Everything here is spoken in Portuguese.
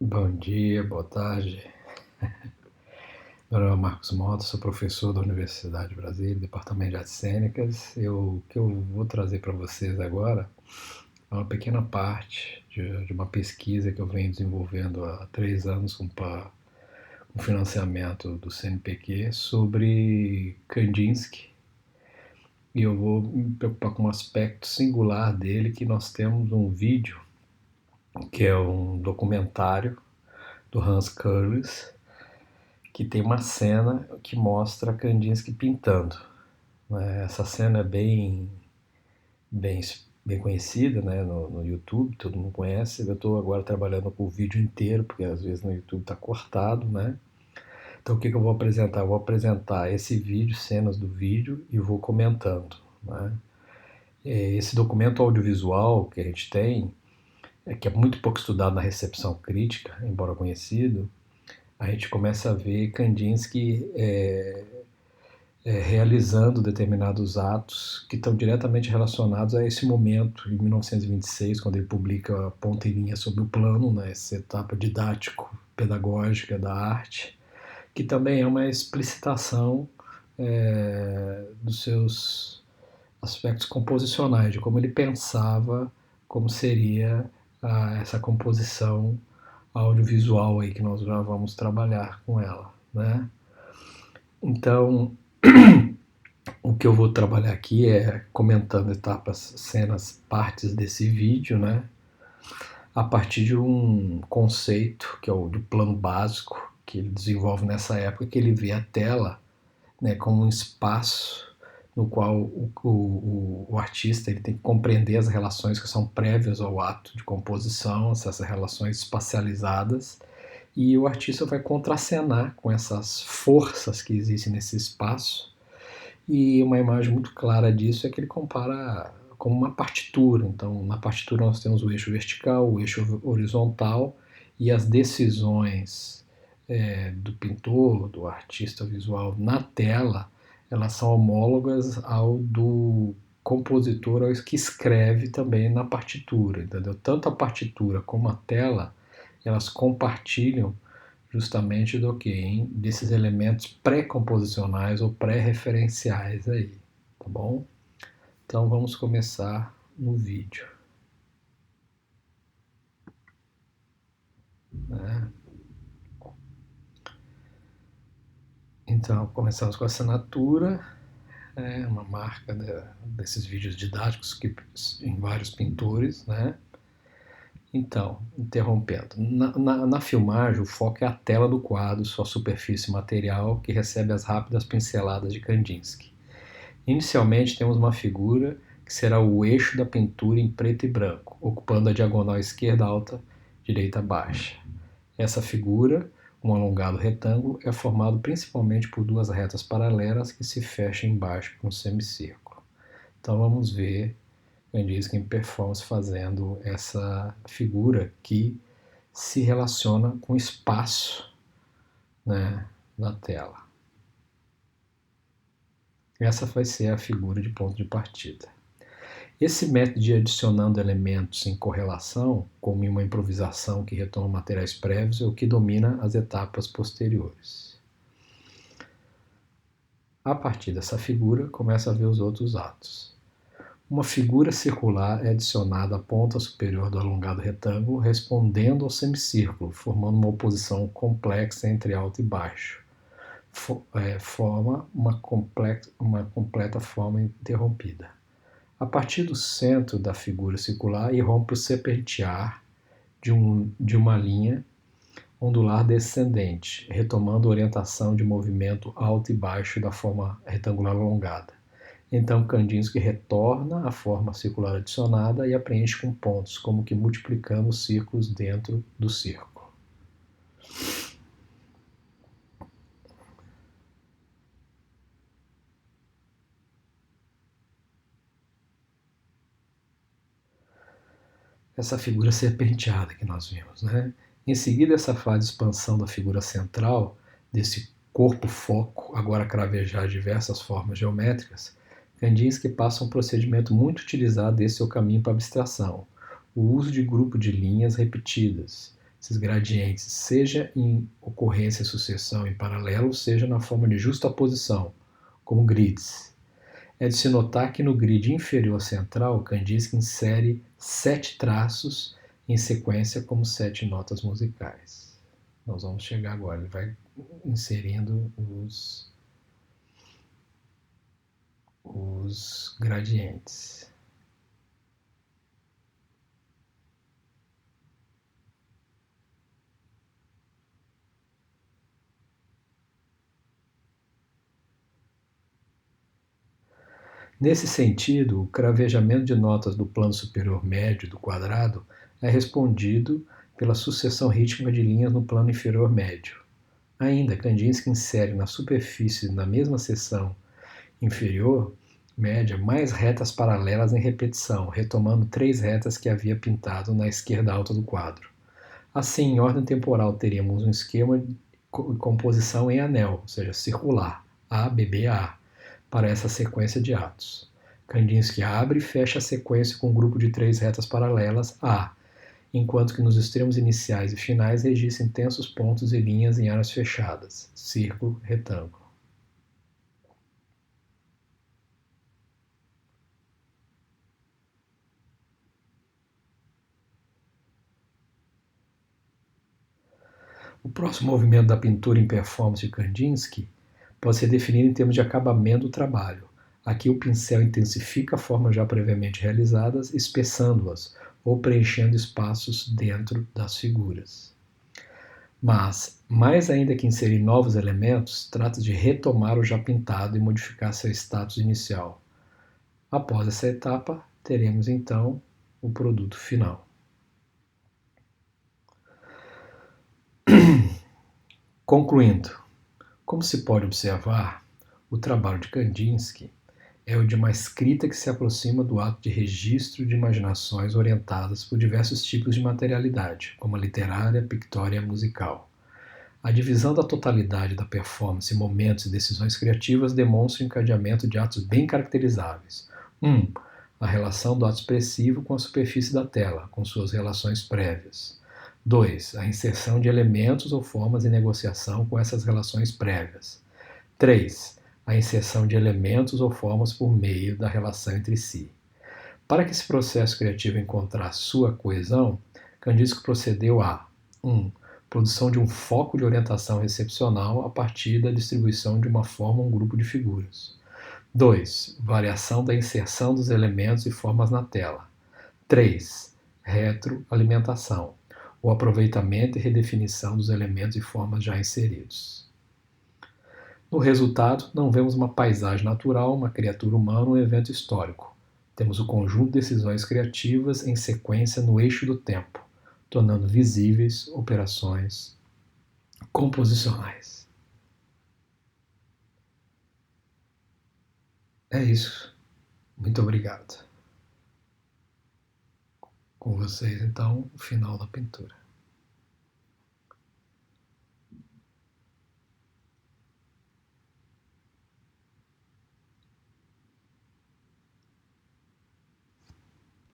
Bom dia, boa tarde. Meu nome é Marcos Mota, sou professor da Universidade de Brasília, Departamento de Artes Cênicas. O que eu vou trazer para vocês agora é uma pequena parte de uma pesquisa que eu venho desenvolvendo há 3 anos com financiamento do CNPq sobre Kandinsky. E eu vou me preocupar com um aspecto singular dele, que nós temos um vídeo, que é um documentário do Hans Curlis, que tem uma cena que mostra Kandinsky pintando, né? Essa cena é bem, bem conhecida, né, no YouTube, todo mundo conhece. Eu estou agora trabalhando com o vídeo inteiro, porque às vezes no YouTube está cortado, né? Então o que eu vou apresentar? Eu vou apresentar esse vídeo, cenas do vídeo, e vou comentando, né? Esse documento audiovisual que a gente tem, que é muito pouco estudado na recepção crítica, embora conhecido, a gente começa a ver Kandinsky realizando determinados atos que estão diretamente relacionados a esse momento, em 1926, quando ele publica a Ponta e Linha sobre o Plano, né, essa etapa didático-pedagógica da arte, que também é uma explicitação dos seus aspectos composicionais, de como ele pensava como seria essa composição audiovisual aí que nós já vamos trabalhar com ela, né? Então, o que eu vou trabalhar aqui é comentando etapas, cenas, partes desse vídeo, né? A partir de um conceito que é o do plano básico que ele desenvolve nessa época, que ele vê a tela, né, como um espaço no qual o artista ele tem que compreender as relações que são prévias ao ato de composição, essas relações espacializadas, e o artista vai contracenar com essas forças que existem nesse espaço. E uma imagem muito clara disso é que ele compara como uma partitura. Então, na partitura nós temos o eixo vertical, o eixo horizontal, e as decisões do pintor, do artista visual na tela, elas são homólogas ao do compositor, ao que escreve também na partitura, entendeu? Tanto a partitura como a tela, elas compartilham justamente do que? Desses elementos pré-composicionais ou pré-referenciais aí, tá bom? Então vamos começar no vídeo, né? Então começamos com a assinatura, uma marca desses vídeos didáticos que, em vários pintores, né? Então, interrompendo, na filmagem o foco é a tela do quadro, sua superfície material que recebe as rápidas pinceladas de Kandinsky. Inicialmente temos uma figura que será o eixo da pintura em preto e branco, ocupando a diagonal esquerda alta, direita baixa. Essa figura, um alongado retângulo, é formado principalmente por duas retas paralelas que se fecham embaixo com um semicírculo. Então vamos ver Kandinsky em performance fazendo essa figura que se relaciona com o espaço, né, na tela. Essa vai ser a figura de ponto de partida. Esse método de adicionando elementos em correlação, como em uma improvisação que retoma materiais prévios, é o que domina as etapas posteriores. A partir dessa figura, começa a ver os outros atos. Uma figura circular é adicionada à ponta superior do alongado retângulo, respondendo ao semicírculo, formando uma oposição complexa entre alto e baixo. Forma uma completa forma interrompida. A partir do centro da figura circular irrompe o serpentear de uma linha ondular descendente, retomando a orientação de movimento alto e baixo da forma retangular alongada. Então Kandinsky retorna à forma circular adicionada e a preenche com pontos, como que multiplicando os círculos dentro do círculo. Essa figura serpenteada que nós vimos, né? Em seguida, essa fase de expansão da figura central, desse corpo-foco, agora cravejar diversas formas geométricas, Kandinsky passa um procedimento muito utilizado desse seu caminho para a abstração, o uso de grupo de linhas repetidas, esses gradientes, seja em ocorrência e sucessão em paralelo, seja na forma de justaposição, como grids. É de se notar que no grid inferior central, Kandinsky insere 7 traços em sequência como 7 notas musicais. Nós vamos chegar agora, ele vai inserindo os gradientes. Nesse sentido, o cravejamento de notas do plano superior médio do quadrado é respondido pela sucessão rítmica de linhas no plano inferior médio. Ainda, Kandinsky insere na superfície da mesma seção inferior média mais retas paralelas em repetição, retomando 3 retas que havia pintado na esquerda alta do quadro. Assim, em ordem temporal, teríamos um esquema de composição em anel, ou seja, circular, A, B, B, A, para essa sequência de atos. Kandinsky abre e fecha a sequência com um grupo de 3 retas paralelas, A, enquanto que nos extremos iniciais e finais registra intensos pontos e linhas em áreas fechadas, círculo, retângulo. O próximo movimento da pintura em performance de Kandinsky pode ser definido em termos de acabamento do trabalho. Aqui o pincel intensifica formas já previamente realizadas, espessando-as ou preenchendo espaços dentro das figuras. Mas, mais ainda que inserir novos elementos, trata de retomar o já pintado e modificar seu status inicial. Após essa etapa, teremos então o produto final. Concluindo, como se pode observar, o trabalho de Kandinsky é o de uma escrita que se aproxima do ato de registro de imaginações orientadas por diversos tipos de materialidade, como a literária, pictória e musical. A divisão da totalidade da performance em momentos e decisões criativas demonstra o encadeamento de atos bem caracterizáveis. 1. A relação do ato expressivo com a superfície da tela, com suas relações prévias. 2. A inserção de elementos ou formas em negociação com essas relações prévias. 3. A inserção de elementos ou formas por meio da relação entre si. Para que esse processo criativo encontrasse sua coesão, Kandinsky procedeu a 1. Produção de um foco de orientação recepcional a partir da distribuição de uma forma ou um grupo de figuras. 2. Variação da inserção dos elementos e formas na tela. 3. Retroalimentação, o aproveitamento e redefinição dos elementos e formas já inseridos. No resultado, não vemos uma paisagem natural, uma criatura humana ou um evento histórico. Temos o conjunto de decisões criativas em sequência no eixo do tempo, tornando visíveis operações composicionais. É isso. Muito obrigado. Com vocês, então, o final da pintura.